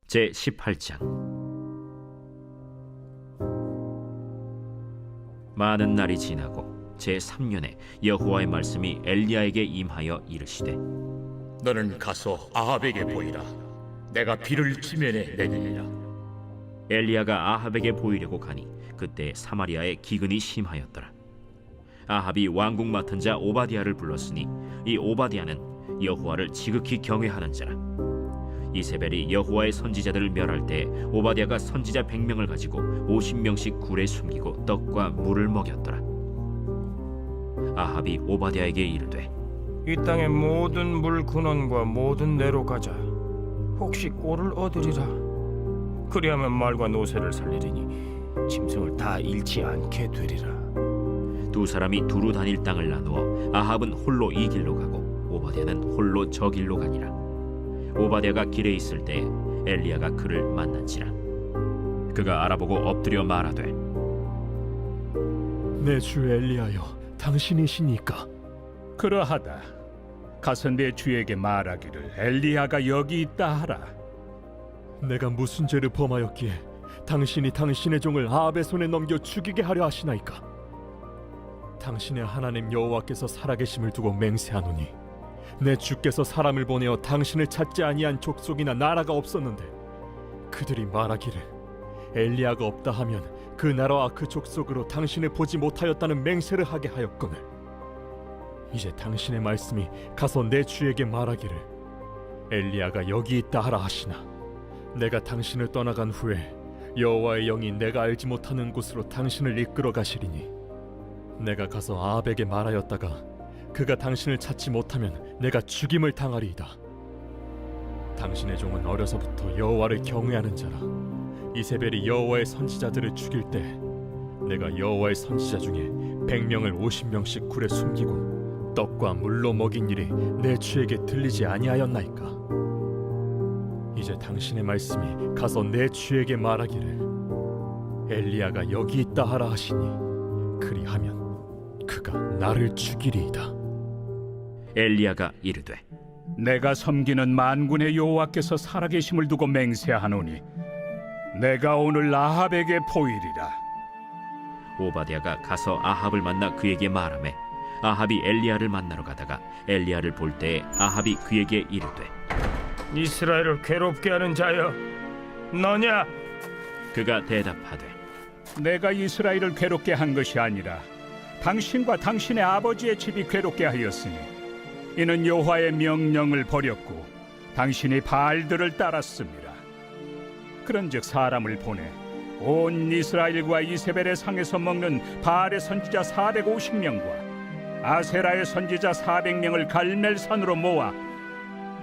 제18장. 많은 날이 지나고 제3년에 여호와의 말씀이 엘리야에게 임하여 이르시되, 너는 가서 아합에게 보이라. 내가 비를 지면에 내리리라. 엘리야가 아합에게 보이려고 가니 그때 사마리아에 기근이 심하였더라. 아합이 왕궁 맡은 자 오바댜를 불렀으니 이 오바댜는 여호와를 지극히 경외하는 자라. 이세벨이 여호와의 선지자들을 멸할 때 오바댜가 선지자 100명을 가지고 50명씩 굴에 숨기고 떡과 물을 먹였더라. 아합이 오바댜에게 이르되, 이 땅의 모든 물 근원과 모든 내로 가자. 혹시 꼴을 얻으리라. 그리하면 말과 노새를 살리리니 짐승을 다 잃지 않게 되리라. 두 사람이 두루 다닐 땅을 나누어 아합은 홀로 이 길로 가고 오바댜는 홀로 저 길로 가니라. 오바댜가 길에 있을 때 엘리야가 그를 만난지라. 그가 알아보고 엎드려 말하되, 내 주 엘리야여, 당신이시니까? 그러하다. 가서 내 주에게 말하기를 엘리야가 여기 있다 하라. 내가 무슨 죄를 범하였기에 당신이 당신의 종을 아합의 손에 넘겨 죽이게 하려 하시나이까? 당신의 하나님 여호와께서 살아계심을 두고 맹세하노니 내 주께서 사람을 보내어 당신을 찾지 아니한 족속이나 나라가 없었는데 그들이 말하기를 엘리야가 없다 하면 그 나라와 그 족속으로 당신을 보지 못하였다는 맹세를 하게 하였거늘, 이제 당신의 말씀이 가서 내 주에게 말하기를 엘리야가 여기 있다 하라 하시나, 내가 당신을 떠나간 후에 여호와의 영이 내가 알지 못하는 곳으로 당신을 이끌어 가시리니 내가 가서 아합에게 말하였다가 그가 당신을 찾지 못하면 내가 죽임을 당하리이다. 당신의 종은 어려서부터 여호와를 경외하는 자라. 이세벨이 여호와의 선지자들을 죽일 때 내가 여호와의 선지자 중에 100명을 50명씩 굴에 숨기고 떡과 물로 먹인 일이 내 주에게 들리지 아니하였나이까? 이제 당신의 말씀이 가서 내 주에게 말하기를 엘리야가 여기 있다 하라 하시니 그리하면 그가 나를 죽이리이다. 엘리야가 이르되, 내가 섬기는 만군의 여호와께서 살아계심을 두고 맹세하노니 내가 오늘 아합에게 보이리라. 오바댜가 가서 아합을 만나 그에게 말하매, 아합이 엘리야를 만나러 가다가 엘리야를 볼 때에 아합이 그에게 이르되, 이스라엘을 괴롭게 하는 자여, 너냐? 그가 대답하되, 내가 이스라엘을 괴롭게 한 것이 아니라 당신과 당신의 아버지의 집이 괴롭게 하였으니 이는 여호와의 명령을 버렸고 당신이 바알들을 따랐습니다. 그런즉 사람을 보내 온 이스라엘과 이세벨의 상에서 먹는 바알의 선지자 450명과 아세라의 선지자 400명을 갈멜산으로 모아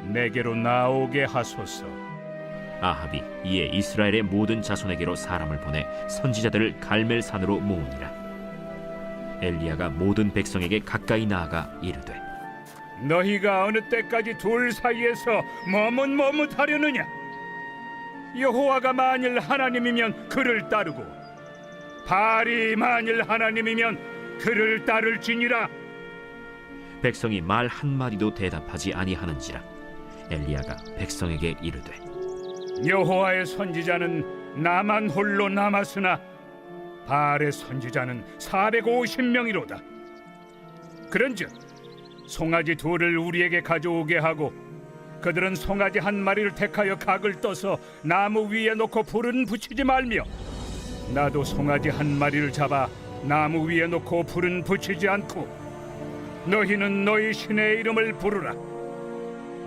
내게로 나오게 하소서. 아합이 이에 이스라엘의 모든 자손에게로 사람을 보내 선지자들을 갈멜산으로 모으니라. 엘리야가 모든 백성에게 가까이 나아가 이르되, 너희가 어느 때까지 둘 사이에서 머뭇머뭇하려느냐? 여호와가 만일 하나님이면 그를 따르고 바알이 만일 하나님이면 그를 따를지니라. 백성이 말 한마디도 대답하지 아니하는지라. 엘리야가 백성에게 이르되, 여호와의 선지자는 나만 홀로 남았으나 바알의 선지자는 450명이로다. 그런즉 송아지 둘을 우리에게 가져오게 하고 그들은 송아지 한 마리를 택하여 각을 떠서 나무 위에 놓고 불은 붙이지 말며 나도 송아지 한 마리를 잡아 나무 위에 놓고 불은 붙이지 않고 너희는 너희 신의 이름을 부르라.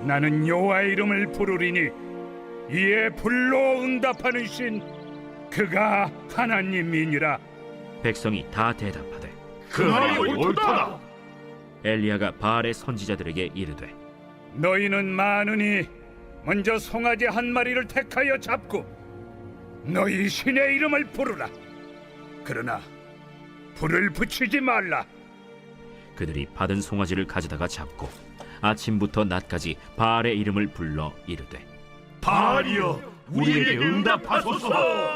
나는 여호와의 이름을 부르리니 이에 불로 응답하는 신 그가 하나님이니라. 백성이 다 대답하되, 그 말이 옳도다. 엘리야가 바알의 선지자들에게 이르되, 너희는 많으니 먼저 송아지 한 마리를 택하여 잡고 너희 신의 이름을 부르라. 그러나 불을 붙이지 말라. 그들이 받은 송아지를 가져다가 잡고 아침부터 낮까지 바알의 이름을 불러 이르되, 바알이여, 우리에게 응답하소서.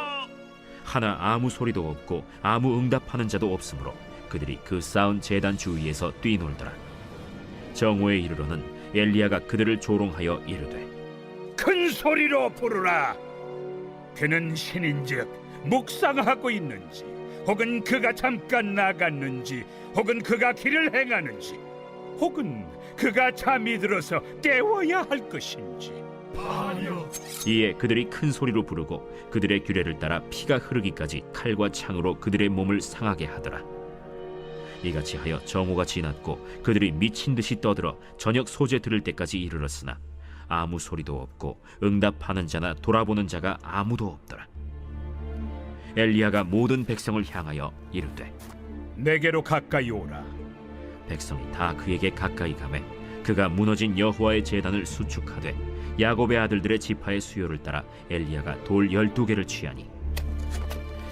하나 아무 소리도 없고 아무 응답하는 자도 없으므로 그들이 그 쌓은 제단 주위에서 뛰놀더라. 정오에 이르러는 엘리야가 그들을 조롱하여 이르되, 큰 소리로 부르라. 그는 신인즉 묵상하고 있는지, 혹은 그가 잠깐 나갔는지, 혹은 그가 길을 행하는지, 혹은 그가 잠이 들어서 깨워야 할 것인지. 이에 그들이 큰 소리로 부르고 그들의 규례를 따라 피가 흐르기까지 칼과 창으로 그들의 몸을 상하게 하더라. 이같이 하여 정오가 지났고 그들이 미친 듯이 떠들어 저녁 소재 들을 때까지 이르렀으나 아무 소리도 없고 응답하는 자나 돌아보는 자가 아무도 없더라. 엘리야가 모든 백성을 향하여 이르되 내게로 가까이 오라. 백성이 다 그에게 가까이 가매 그가 무너진 여호와의 제단을 수축하되 야곱의 아들들의 지파의 수요를 따라 엘리야가 돌 12개를 취하니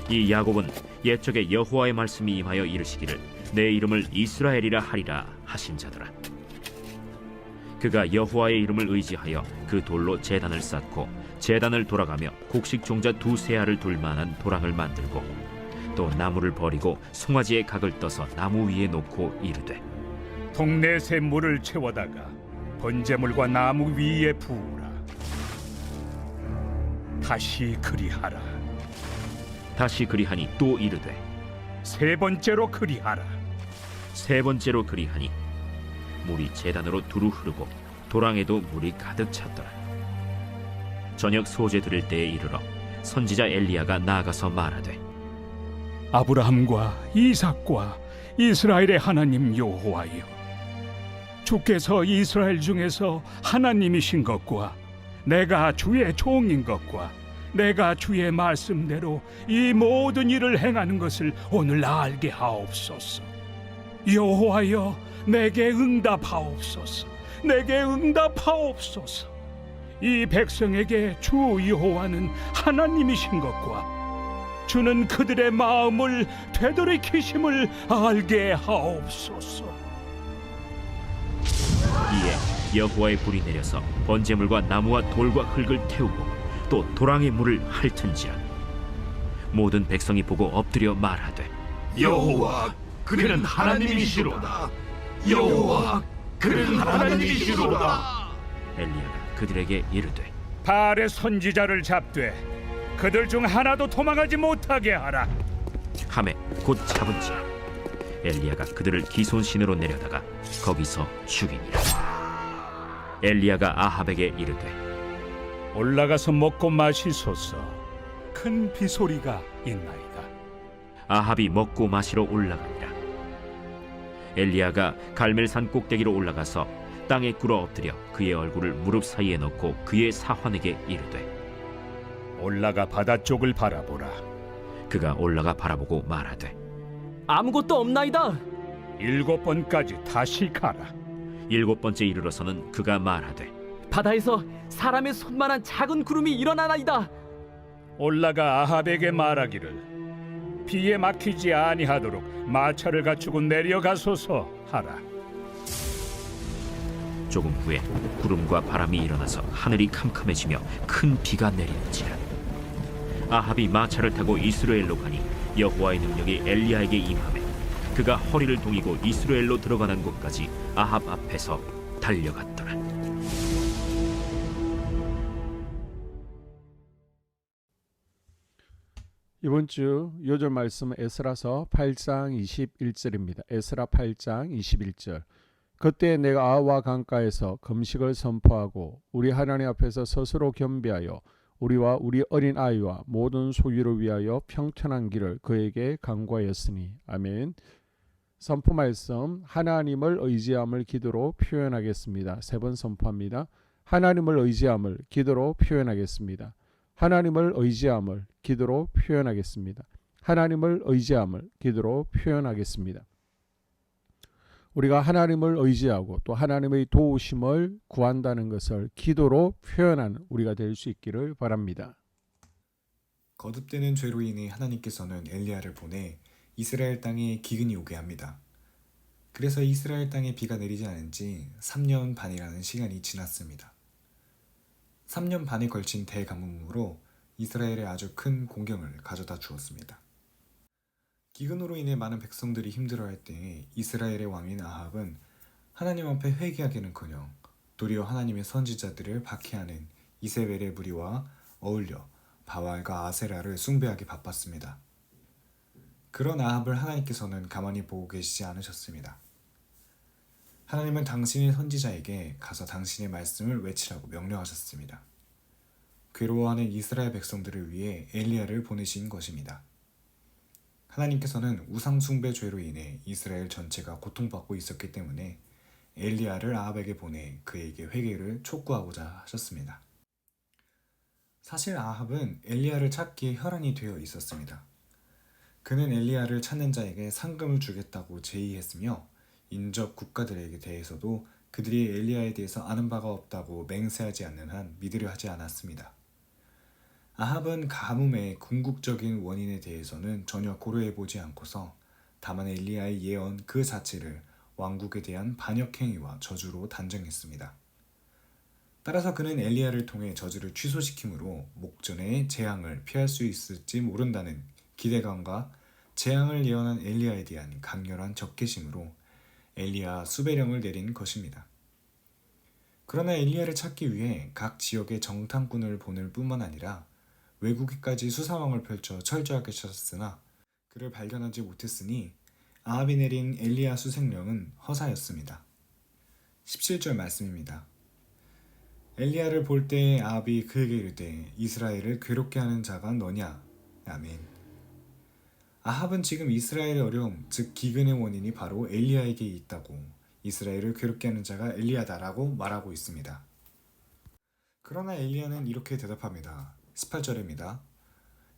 이 야곱은 옛적에 여호와의 말씀이 임하여 이르시기를 내 이름을 이스라엘이라 하리라 하신 자더라. 그가 여호와의 이름을 의지하여 그 돌로 제단을 쌓고 제단을 돌아가며 곡식 종자 2세알을 둘 만한 도랑을 만들고 또 나무를 버리고 송아지의 각을 떠서 나무 위에 놓고 이르되 동네 새 물을 채워다가 번제물과 나무 위에 부으라. 다시 그리하라. 다시 그리하니 또 이르되 세 번째로 그리하라. 세 번째로 그리하니 물이 제단으로 두루 흐르고 도랑에도 물이 가득 찼더라. 저녁 소재 들을 때에 이르러 선지자 엘리야가 나아가서 말하되 아브라함과 이삭과 이스라엘의 하나님 여호와여, 주께서 이스라엘 중에서 하나님이신 것과 내가 주의 종인 것과 내가 주의 말씀대로 이 모든 일을 행하는 것을 오늘 알게 하옵소서. 여호와여, 내게 응답하옵소서. 내게 응답하옵소서. 이 백성에게 주 여호와는 하나님이신 것과 주는 그들의 마음을 되돌이키심을 알게 하옵소서. 이에 여호와의 불이 내려서 번제물과 나무와 돌과 흙을 태우고 또 도랑의 물을 핥은지라. 모든 백성이 보고 엎드려 말하되 여호와, 그는 하나님이시로다. 여호와, 그는 하나님이시로다. 엘리야가 그들에게 이르되 바알의 선지자를 잡되 그들 중 하나도 도망하지 못하게 하라. 하매 곧 잡은지라. 엘리야가 그들을 기손신으로 내려다가 거기서 죽이니라. 엘리야가 아합에게 이르되 올라가서 먹고 마시소서. 큰 비소리가 있나이다. 아합이 먹고 마시러 올라가니라. 엘리야가 갈멜산 꼭대기로 올라가서 땅에 꿇어 엎드려 그의 얼굴을 무릎 사이에 넣고 그의 사환에게 이르되 올라가 바다 쪽을 바라보라. 그가 올라가 바라보고 말하되 아무것도 없나이다. 7번까지 다시 가라. 7번째 이르러서는 그가 말하되 바다에서 사람의 손만한 작은 구름이 일어나나이다. 올라가 아합에게 말하기를 비에 막히지 아니하도록 마차를 갖추고 내려가소서 하라. 조금 후에 구름과 바람이 일어나서 하늘이 캄캄해지며 큰 비가 내리는지라. 아합이 마차를 타고 이스라엘로 가니 여호와의 능력이 엘리야에게 임하매 그가 허리를 동이고 이스라엘로 들어가는 곳까지 아합 앞에서 달려갔더라. 이번 주 요절 말씀 에스라서 8장 21절입니다. 에스라 8장 21절. 그때 내가 아와 강가에서 금식을 선포하고 우리 하나님 앞에서 스스로 겸비하여 우리와 우리 어린 아이와 모든 소유를 위하여 평탄한 길을 그에게 강구하였으니. 아멘. 선포 말씀 하나님을 의지함을 기도로 표현하겠습니다. 3번 선포합니다. 하나님을 의지함을 기도로 표현하겠습니다. 하나님을 의지함을 기도로 표현하겠습니다. 하나님을 의지함을 기도로 표현하겠습니다. 우리가 하나님을 의지하고 또 하나님의 도우심을 구한다는 것을 기도로 표현하는 우리가 될 수 있기를 바랍니다. 거듭되는 죄로 인해 하나님께서는 엘리야를 보내 이스라엘 땅에 기근이 오게 합니다. 그래서 이스라엘 땅에 비가 내리지 않은 지 3년 반이라는 시간이 지났습니다. 3년 반에 걸친 대가뭄으로 이스라엘에 아주 큰 공경을 가져다 주었습니다. 기근으로 인해 많은 백성들이 힘들어할 때에 이스라엘의 왕인 아합은 하나님 앞에 회개하기는커녕 도리어 하나님의 선지자들을 박해하는 이세벨의 무리와 어울려 바알과 아세라를 숭배하기 바빴습니다. 그런 아합을 하나님께서는 가만히 보고 계시지 않으셨습니다. 하나님은 당신의 선지자에게 가서 당신의 말씀을 외치라고 명령하셨습니다. 괴로워하는 이스라엘 백성들을 위해 엘리야를 보내신 것입니다. 하나님께서는 우상 숭배 죄로 인해 이스라엘 전체가 고통받고 있었기 때문에 엘리야를 아합에게 보내 그에게 회개를 촉구하고자 하셨습니다. 사실 아합은 엘리야를 찾기에 혈안이 되어 있었습니다. 그는 엘리야를 찾는 자에게 상금을 주겠다고 제의했으며 인접 국가들에게 대해서도 그들이 엘리야에 대해서 아는 바가 없다고 맹세하지 않는 한 믿으려 하지 않았습니다. 아합은 가뭄의 궁극적인 원인에 대해서는 전혀 고려해보지 않고서 다만 엘리야의 예언 그 자체를 왕국에 대한 반역행위와 저주로 단정했습니다. 따라서 그는 엘리야를 통해 저주를 취소시키므로 목전의 재앙을 피할 수 있을지 모른다는 기대감과 재앙을 예언한 엘리야에 대한 강렬한 적개심으로 엘리야 수배령을 내린 것입니다. 그러나 엘리야를 찾기 위해 각 지역의 정탐꾼을 보낼 뿐만 아니라 외국에까지 수사망을 펼쳐 철저하게 찾았으나 그를 발견하지 못했으니 아합이 내린 엘리야 수색령은 허사였습니다. 17절 말씀입니다. 엘리야를 볼 때 아합이 그에게 이르되 이스라엘을 괴롭게 하는 자가 너냐? 아멘. 아합은 지금 이스라엘의 어려움, 즉 기근의 원인이 바로 엘리야에게 있다고 이스라엘을 괴롭게 하는 자가 엘리야다라고 말하고 있습니다. 그러나 엘리야는 이렇게 대답합니다. 18절입니다.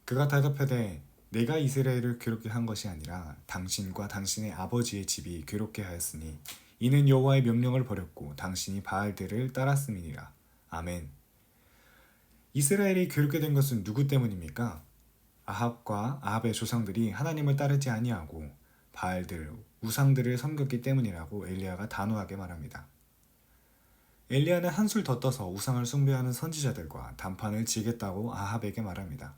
그가 대답하되 내가 이스라엘을 괴롭게 한 것이 아니라 당신과 당신의 아버지의 집이 괴롭게 하였으니 이는 여호와의 명령을 버렸고 당신이 바알들을 따랐음이니라. 아멘. 이스라엘이 괴롭게 된 것은 누구 때문입니까? 아합과 아합의 조상들이 하나님을 따르지 아니하고 바알들, 우상들을 섬겼기 때문이라고 엘리야가 단호하게 말합니다. 엘리야는 한술 더 떠서 우상을 숭배하는 선지자들과談판을 지겠다고 아합에게 말합니다.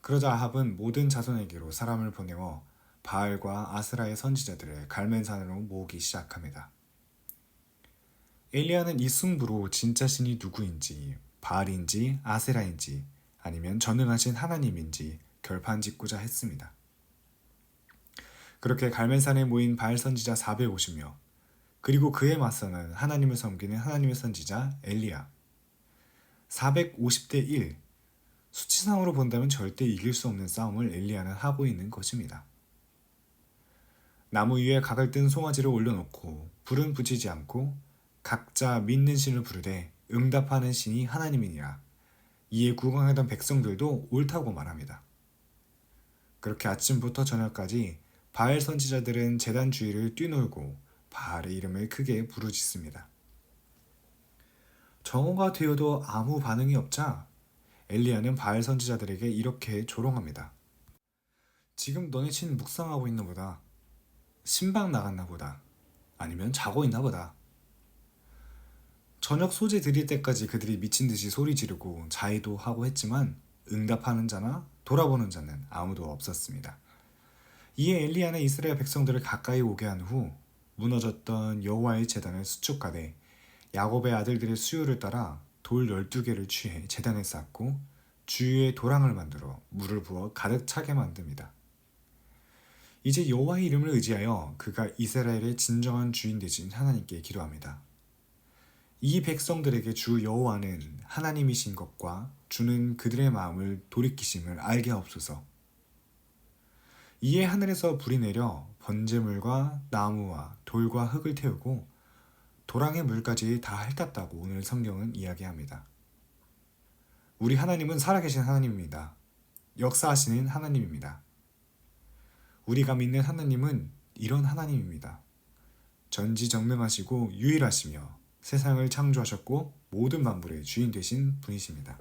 그러자 아합은 모든 자손에게로 사람을 보내어 바알과 아스라의 선지자들을 갈멜산으로 모으기 시작합니다. 엘리야는 이 승부로 진짜 신이 누구인지, 바알인지 아세라인지 아니면 전능하신 하나님인지 결판짓고자 했습니다. 그렇게 갈멜산에 모인 바알 선지자 450명, 그리고 그에 맞서는 하나님을 섬기는 하나님의 선지자 엘리야. 450대 1, 수치상으로 본다면 절대 이길 수 없는 싸움을 엘리야는 하고 있는 것입니다. 나무 위에 각을 뜬 송아지를 올려놓고 불은 붙이지 않고 각자 믿는 신을 부르되 응답하는 신이 하나님이니라. 이에 구경하던 백성들도 옳다고 말합니다. 그렇게 아침부터 저녁까지 바알 선지자들은 제단 주위를 뛰놀고 바알의 이름을 크게 부르짖습니다. 정오가 되어도 아무 반응이 없자 엘리야는 바알 선지자들에게 이렇게 조롱합니다. 지금 너네 친 묵상하고 있나 보다. 신방 나갔나 보다. 아니면 자고 있나 보다. 저녁 소재 드릴 때까지 그들이 미친 듯이 소리 지르고 자의도 하고 했지만 응답하는 자나 돌아보는 자는 아무도 없었습니다. 이에 엘리야는 이스라엘 백성들을 가까이 오게 한 후 무너졌던 여호와의 제단을 수축하되 야곱의 아들들의 수요를 따라 돌 12개를 취해 제단에 쌓고 주위에 도랑을 만들어 물을 부어 가득 차게 만듭니다. 이제 여호와의 이름을 의지하여 그가 이스라엘의 진정한 주인 되신 하나님께 기도합니다. 이 백성들에게 주 여호와는 하나님이신 것과 주는 그들의 마음을 돌이키심을 알게 하옵소서. 이에 하늘에서 불이 내려 번제물과 나무와 돌과 흙을 태우고 도랑의 물까지 다 핥았다고 오늘 성경은 이야기합니다. 우리 하나님은 살아계신 하나님입니다. 역사하시는 하나님입니다. 우리가 믿는 하나님은 이런 하나님입니다. 전지전능하시고 유일하시며 세상을 창조하셨고 모든 만물의 주인 되신 분이십니다.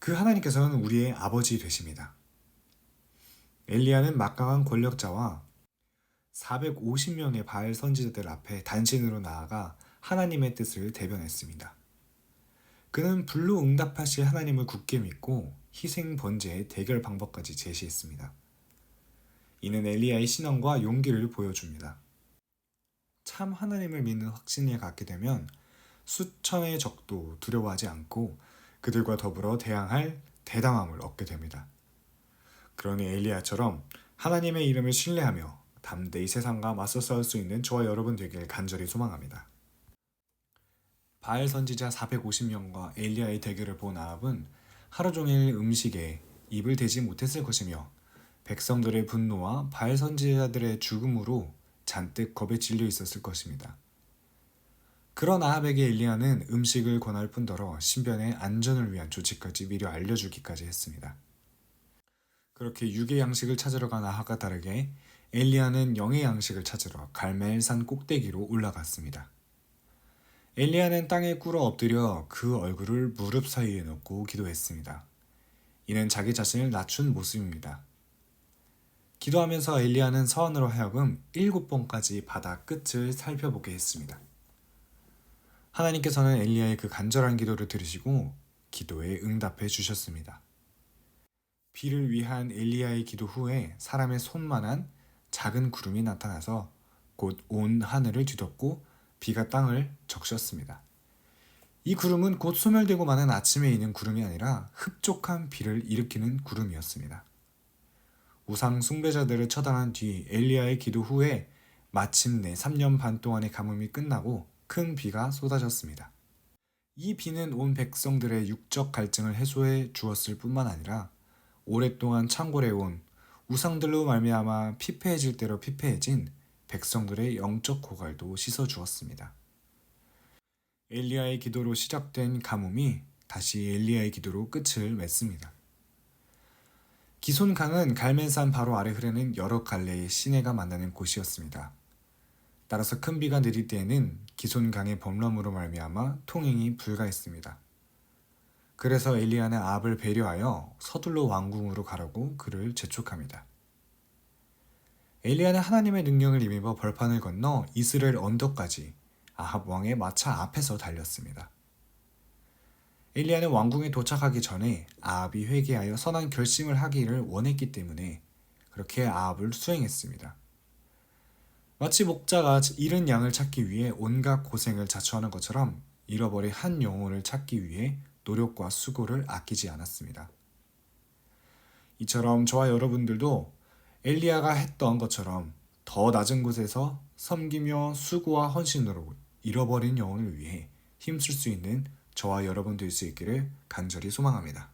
그 하나님께서는 우리의 아버지 되십니다. 엘리야는 막강한 권력자와 450명의 바알 선지자들 앞에 단신으로 나아가 하나님의 뜻을 대변했습니다. 그는 불로 응답하실 하나님을 굳게 믿고 희생 번제의 대결 방법까지 제시했습니다. 이는 엘리야의 신앙과 용기를 보여줍니다. 참 하나님을 믿는 확신을 갖게 되면 수천의 적도 두려워하지 않고 그들과 더불어 대항할 대담함을 얻게 됩니다. 그러니 엘리야처럼 하나님의 이름을 신뢰하며 담대히 세상과 맞서 싸울 수 있는 저와 여러분 되길 간절히 소망합니다. 바알 선지자 450명과 엘리야의 대결을 본 아합은 하루 종일 음식에 입을 대지 못했을 것이며 백성들의 분노와 바알 선지자들의 죽음으로 잔뜩 겁에 질려 있었을 것입니다. 그런 아합에게 엘리야는 음식을 권할 뿐더러 신변의 안전을 위한 조치까지 미리 알려주기까지 했습니다. 그렇게 육의 양식을 찾으러 간 아합과 다르게 엘리야는 영의 양식을 찾으러 갈멜산 꼭대기로 올라갔습니다. 엘리야는 땅에 꿇어 엎드려 그 얼굴을 무릎 사이에 넣고 기도했습니다. 이는 자기 자신을 낮춘 모습입니다. 기도하면서 엘리야는 서한으로 하여금 7번까지 바다 끝을 살펴보게 했습니다. 하나님께서는 엘리야의 그 간절한 기도를 들으시고 기도에 응답해 주셨습니다. 비를 위한 엘리야의 기도 후에 사람의 손만한 작은 구름이 나타나서 곧 온 하늘을 뒤덮고 비가 땅을 적셨습니다. 이 구름은 곧 소멸되고 마는 아침에 있는 구름이 아니라 흡족한 비를 일으키는 구름이었습니다. 우상 숭배자들을 처단한 뒤 엘리야의 기도 후에 마침내 3년 반 동안의 가뭄이 끝나고 큰 비가 쏟아졌습니다. 이 비는 온 백성들의 육적 갈증을 해소해 주었을 뿐만 아니라 오랫동안 창궐해온 우상들로 말미암아 피폐해질 대로 피폐해진 백성들의 영적 고갈도 씻어주었습니다. 엘리야의 기도로 시작된 가뭄이 다시 엘리야의 기도로 끝을 맺습니다. 기손강은 갈멜산 바로 아래 흐르는 여러 갈래의 시내가 만나는 곳이었습니다. 따라서 큰 비가 내릴 때에는 기손강의 범람으로 말미암아 통행이 불가했습니다. 그래서 엘리야는 아합을 배려하여 서둘러 왕궁으로 가라고 그를 재촉합니다. 엘리야는 하나님의 능력을 힘입어 벌판을 건너 이스라엘 언덕까지 아합 왕의 마차 앞에서 달렸습니다. 엘리야는 왕궁에 도착하기 전에 아합이 회개하여 선한 결심을 하기를 원했기 때문에 그렇게 아합을 수행했습니다. 마치 목자가 잃은 양을 찾기 위해 온갖 고생을 자처하는 것처럼 잃어버린 한 영혼을 찾기 위해 노력과 수고를 아끼지 않았습니다. 이처럼 저와 여러분들도 엘리야가 했던 것처럼 더 낮은 곳에서 섬기며 수고와 헌신으로 잃어버린 영혼을 위해 힘쓸 수 있는 저와 여러분 될 수 있기를 간절히 소망합니다.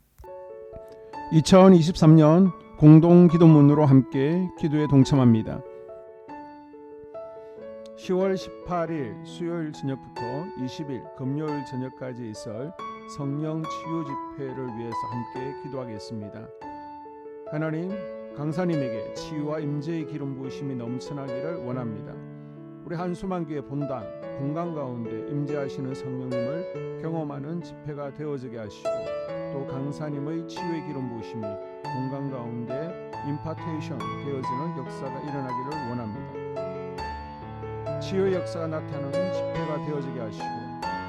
2023년 공동 기도문으로 함께 기도에 동참합니다. 10월 18일 수요일 저녁부터 20일 금요일 저녁까지 있을 성령 치유 집회를 위해서 함께 기도하겠습니다. 하나님, 강사님에게 치유와 임재의 기름 부으심이 넘쳐나기를 원합니다. 우리 한수만교회 본당 공간 가운데 임재하시는 성령님을 경험하는 집회가 되어지게 하시고 또 강사님의 치유의 기름 부으심이 공간 가운데 임파테이션 되어지는 역사가 일어나기를 원합니다. 치유의 역사가 나타나는 집회가 되어지게 하시고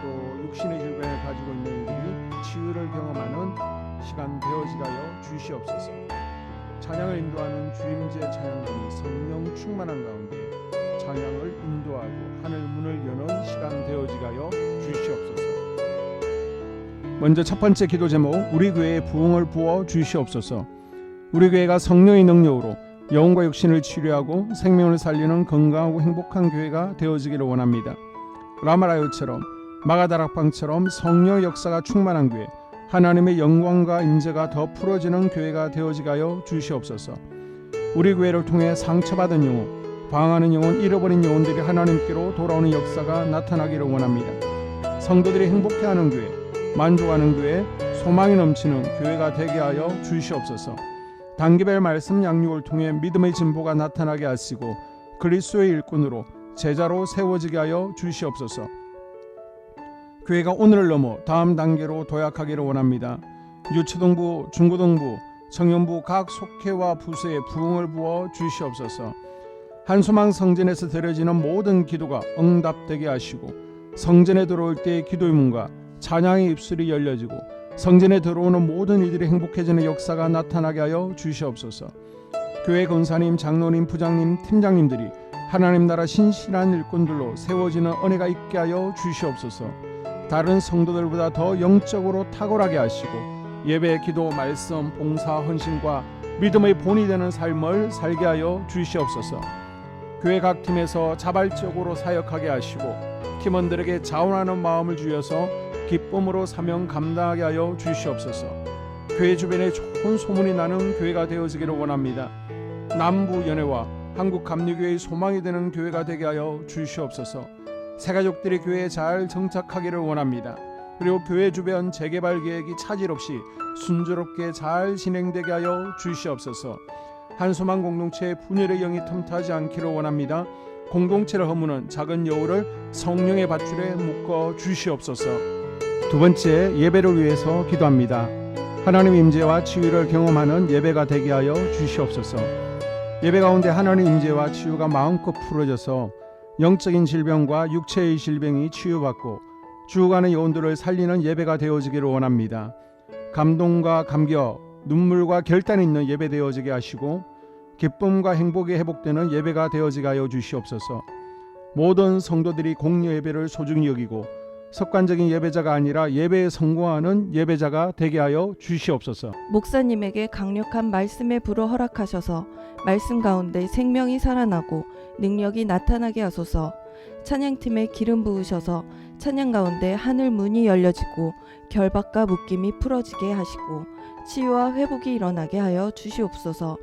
또 육신의 질병을 가지고 있는 이들이 치유를 경험하는 시간 되어지게 하여 주시옵소서. 찬양을 인도하는 주임제 찬양단이 성령 충만한 가운데 찬양을 인도하고 하늘 문을 여는 시간 되어지게 하여 주시옵소서. 먼저 첫 번째 기도 제목, 우리 교회에 부흥을 부어 주시옵소서. 우리 교회가 성령의 능력으로 영혼과 육신을 치료하고 생명을 살리는 건강하고 행복한 교회가 되어지기를 원합니다. 라마라요처럼 마가다락방처럼 성령의 역사가 충만한 교회, 하나님의 영광과 임재가 더 풀어지는 교회가 되어지게 하여 주시옵소서. 우리 교회를 통해 상처받은 영혼, 방황하는 영혼, 잃어버린 영혼들이 하나님께로 돌아오는 역사가 나타나기를 원합니다. 성도들이 행복해하는 교회, 만족하는 교회, 소망이 넘치는 교회가 되게 하여 주시옵소서. 단기별 말씀 양육을 통해 믿음의 진보가 나타나게 하시고 그리스도의 일꾼으로 제자로 세워지게 하여 주시옵소서. 교회가 오늘을 넘어 다음 단계로 도약하기를 원합니다. 유초등부, 중고등부, 청년부 각 속회와 부서에 부흥을 부어 주시옵소서. 한소망 성전에서 드려지는 모든 기도가 응답되게 하시고 성전에 들어올 때의 기도의 문과 찬양의 입술이 열려지고 성전에 들어오는 모든 이들이 행복해지는 역사가 나타나게 하여 주시옵소서. 교회 권사님, 장로님, 부장님, 팀장님들이 하나님 나라 신실한 일꾼들로 세워지는 은혜가 있게 하여 주시옵소서. 다른 성도들보다 더 영적으로 탁월하게 하시고 예배, 기도, 말씀, 봉사, 헌신과 믿음의 본이 되는 삶을 살게 하여 주시옵소서. 교회 각 팀에서 자발적으로 사역하게 하시고 팀원들에게 자원하는 마음을 주셔서 기쁨으로 사명 감당하게 하여 주시옵소서. 교회 주변에 좋은 소문이 나는 교회가 되어지기를 원합니다. 남부 연회와 한국 감리교회의 소망이 되는 교회가 되게 하여 주시옵소서. 새가족들이 교회에 잘 정착하기를 원합니다. 그리고 교회 주변 재개발 계획이 차질 없이 순조롭게 잘 진행되게 하여 주시옵소서. 한소망 공동체의 분열의 영이 틈타지 않기를 원합니다. 공동체를 허무는 작은 여우를 성령의 밧줄에 묶어 주시옵소서. 두 번째, 예배를 위해서 기도합니다. 하나님 임재와 치유를 경험하는 예배가 되게 하여 주시옵소서. 예배 가운데 하나님 임재와 치유가 마음껏 풀어져서 영적인 질병과 육체의 질병이 치유받고 죽어가는 영혼들을 살리는 예배가 되어지기를 원합니다. 감동과 감격, 눈물과 결단이 있는 예배 되어지게 하시고 기쁨과 행복이 회복되는 예배가 되어지게 하여 주시옵소서. 모든 성도들이 공여 예배를 소중히 여기고 습관적인 예배자가 아니라 예배에 성공하는 예배자가 되게 하여 주시옵소서. 목사님에게 강력한 말씀의 불을 허락하셔서 말씀 가운데 생명이 살아나고 능력이 나타나게 하소서. 찬양팀에 기름 부으셔서 찬양 가운데 하늘 문이 열려지고 결박과 묶임이 풀어지게 하시고 치유와 회복이 일어나게 하여 주시옵소서.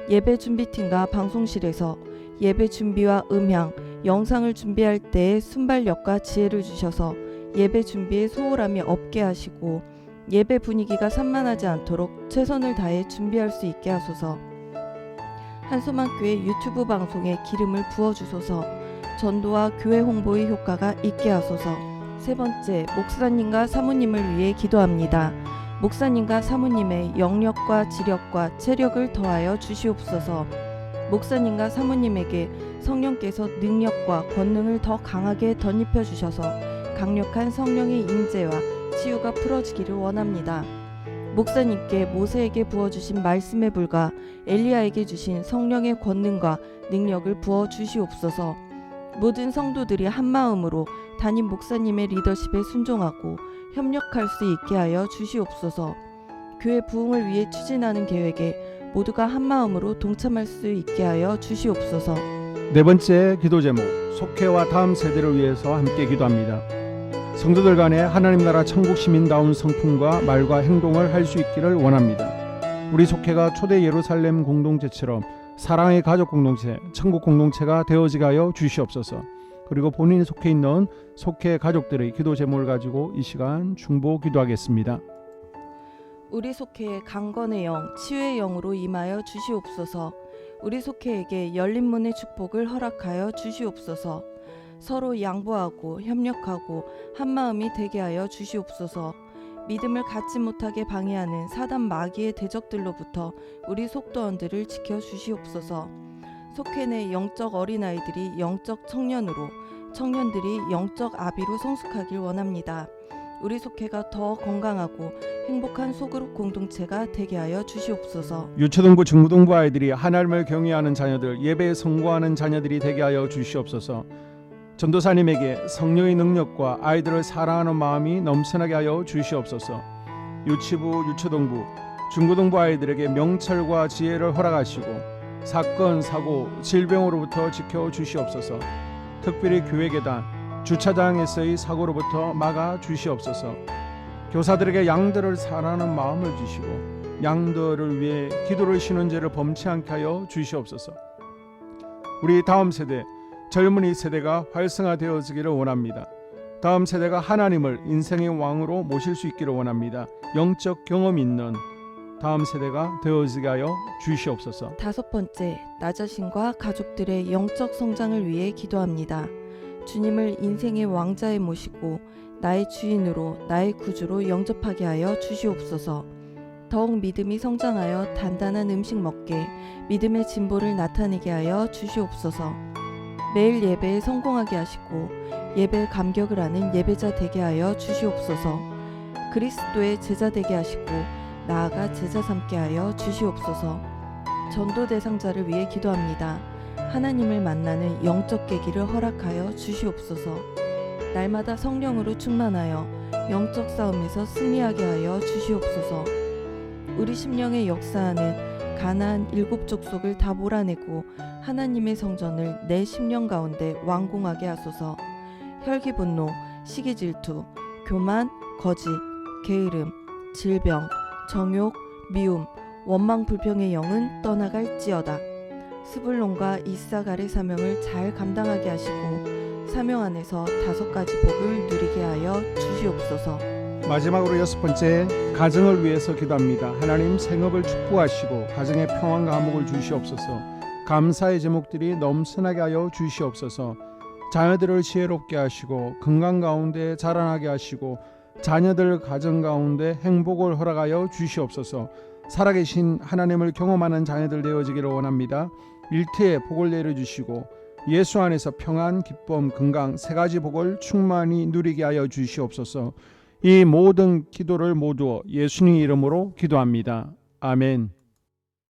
예배 준비팀과 방송실에서 예배 준비와 음향, 영상을 준비할 때의 순발력과 지혜를 주셔서 예배 준비에 소홀함이 없게 하시고 예배 분위기가 산만하지 않도록 최선을 다해 준비할 수 있게 하소서. 한소망교회 유튜브 방송에 기름을 부어주소서. 전도와 교회 홍보의 효과가 있게 하소서. 세 번째, 목사님과 사모님을 위해 기도합니다. 목사님과 사모님의 영력과 지력과 체력을 더하여 주시옵소서. 목사님과 사모님에게 성령께서 능력과 권능을 더 강하게 덧입혀 주셔서 강력한 성령의 임재와 치유가 풀어지기를 원합니다. 목사님께 모세에게 부어주신 말씀의 불과 엘리야에게 주신 성령의 권능과 능력을 부어 주시옵소서. 모든 성도들이 한마음으로 담임 목사님의 리더십에 순종하고 협력할 수 있게 하여 주시옵소서. 교회 부흥을 위해 추진하는 계획에 모두가 한마음으로 동참할 수 있게 하여 주시옵소서. 네 번째 기도 제목, 속회와 다음 세대를 위해서 함께 기도합니다. 성도들 간에 하나님 나라 천국 시민다운 성품과 말과 행동을 할 수 있기를 원합니다. 우리 속회가 초대 예루살렘 공동체처럼 사랑의 가족 공동체, 천국 공동체가 되어지게 하여 주시옵소서. 그리고 본인이 속해 있는 속회 가족들의 기도 제목을 가지고 이 시간 중보 기도하겠습니다. 우리 속회의 강건의 영, 치유의 영으로 임하여 주시옵소서. 우리 속회에게 열린 문의 축복을 허락하여 주시옵소서. 서로 양보하고 협력하고 한마음이 되게 하여 주시옵소서. 믿음을 갖지 못하게 방해하는 사단 마귀의 대적들로부터 우리 속도원들을 지켜 주시옵소서. 속회 내 영적 어린아이들이 영적 청년으로, 청년들이 영적 아비로 성숙하길 원합니다. 우리 속회가 더 건강하고 행복한 소그룹 공동체가 되게 하여 주시옵소서. 유초등부 중고등부 아이들이 하나님을 경외하는 자녀들, 예배에 성공하는 자녀들이 되게 하여 주시옵소서. 전도사님에게 성령의 능력과 아이들을 사랑하는 마음이 넘쳐나게 하여 주시옵소서. 유치부, 유초등부, 중고등부 아이들에게 명철과 지혜를 허락하시고 사건, 사고, 질병으로부터 지켜 주시옵소서. 특별히 교회 계단, 주차장에서의 사고로부터 막아 주시옵소서. 교사들에게 양들을 사랑하는 마음을 주시고 양들을 위해 기도를 쉬는 죄를 범치 않게 하여 주시옵소서. 우리 다음 세대, 젊은이 세대가 활성화되어지기를 원합니다. 다음 세대가 하나님을 인생의 왕으로 모실 수 있기를 원합니다. 영적 경험이 있는 다음 세대가 되어지게 하여 주시옵소서. 다섯 번째, 나 자신과 가족들의 영적 성장을 위해 기도합니다. 주님을 인생의 왕자에 모시고 나의 주인으로, 나의 구주로 영접하게 하여 주시옵소서. 더욱 믿음이 성장하여 단단한 음식 먹게, 믿음의 진보를 나타내게 하여 주시옵소서. 매일 예배에 성공하게 하시고 예배 감격을 하는 예배자 되게 하여 주시옵소서. 그리스도의 제자 되게 하시고 나아가 제자 삼게 하여 주시옵소서. 전도 대상자를 위해 기도합니다. 하나님을 만나는 영적 계기를 허락하여 주시옵소서. 날마다 성령으로 충만하여 영적 싸움에서 승리하게 하여 주시옵소서. 우리 심령에 역사하는 가나안 7 족속을 다 몰아내고 하나님의 성전을 내 심령 가운데 완공하게 하소서. 혈기 분노, 시기 질투, 교만, 거짓, 게으름, 질병, 정욕, 미움, 원망 불평의 영은 떠나갈지어다. 스불론과 이사갈의 사명을 잘 감당하게 하시고 사명 안에서 5가지 복을 누리게 하여 주시옵소서. 마지막으로 6번째, 가정을 위해서 기도합니다. 하나님 생업을 축복하시고 가정에 평안과 화목을 주시옵소서. 감사의 제목들이 넘쳐나게 하여 주시옵소서. 자녀들을 지혜롭게 하시고 건강 가운데 자라나게 하시고 자녀들 가정 가운데 행복을 허락하여 주시옵소서. 살아계신 하나님을 경험하는 자녀들 되어지기를 원합니다. 일터에 복을 내려주시고 예수 안에서 평안, 기쁨, 건강 3가지 복을 충만히 누리게 하여 주시옵소서. 이 모든 기도를 모두 예수님 이름으로 기도합니다. 아멘.